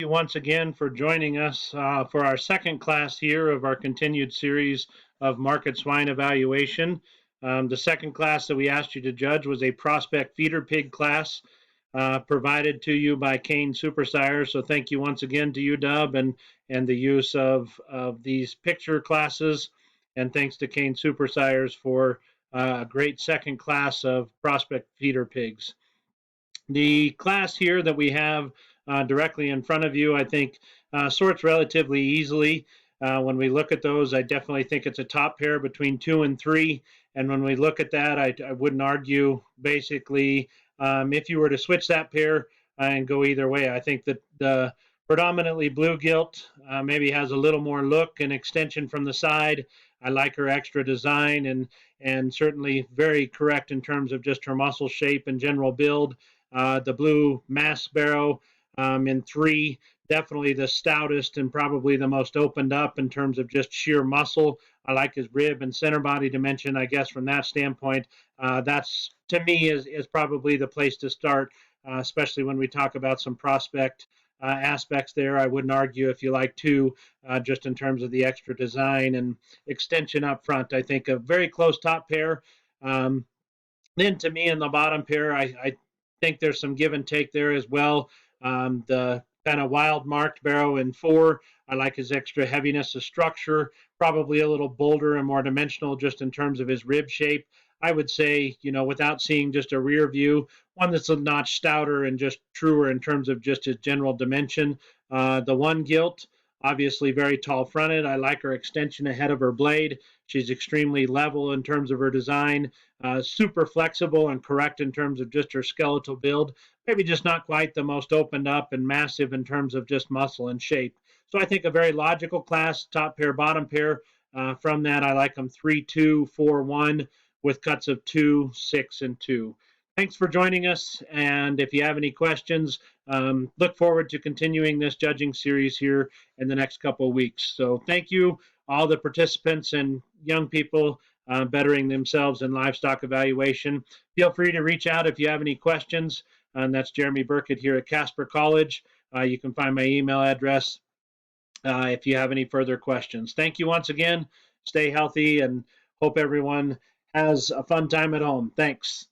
You once again for joining us for our second class here of our continued series of market swine evaluation. The second class that we asked you to judge was a prospect feeder pig class provided to you by Kane Super Sires. So thank you once again to UW and the use of these picture classes. And thanks to Kane Super Sires for a great second class of prospect feeder pigs. The class here that we have directly in front of you, I think, sorts relatively easily. When we look at those, I definitely think it's a top pair between 2 and 3. And when we look at that, I wouldn't argue basically if you were to switch that pair and go either way. I think that the predominantly blue gilt maybe has a little more look and extension from the side. I like her extra design and certainly very correct in terms of just her muscle shape and general build. The blue mass barrow in 3, definitely the stoutest and probably the most opened up in terms of just sheer muscle. I like his rib and center body dimension, I guess, from that standpoint. That's, to me, is probably the place to start, especially when we talk about some prospect aspects there. I wouldn't argue if you like 2, just in terms of the extra design and extension up front. I think a very close top pair. Then to me in the bottom pair, I think there's some give and take there as well. The kind of wild marked barrow in 4, I like his extra heaviness of structure, probably a little bolder and more dimensional just in terms of his rib shape. I would say, without seeing just a rear view, one that's a notch stouter and just truer in terms of just his general dimension. The 1 gilt, obviously very tall fronted. I like her extension ahead of her blade. She's extremely level in terms of her design, super flexible and correct in terms of just her skeletal build. Maybe just not quite the most opened up and massive in terms of just muscle and shape. So I think a very logical class, top pair, bottom pair. From that, I like them 3-2, 4-1 with cuts of 2, 6, and 2. Thanks for joining us, and if you have any questions, look forward to continuing this judging series here in the next couple of weeks. So thank you, all the participants and young people bettering themselves in livestock evaluation. Feel free to reach out if you have any questions, and that's Jeremy Burkett here at Casper College. You can find my email address if you have any further questions. Thank you once again. Stay healthy and hope everyone has a fun time at home. Thanks.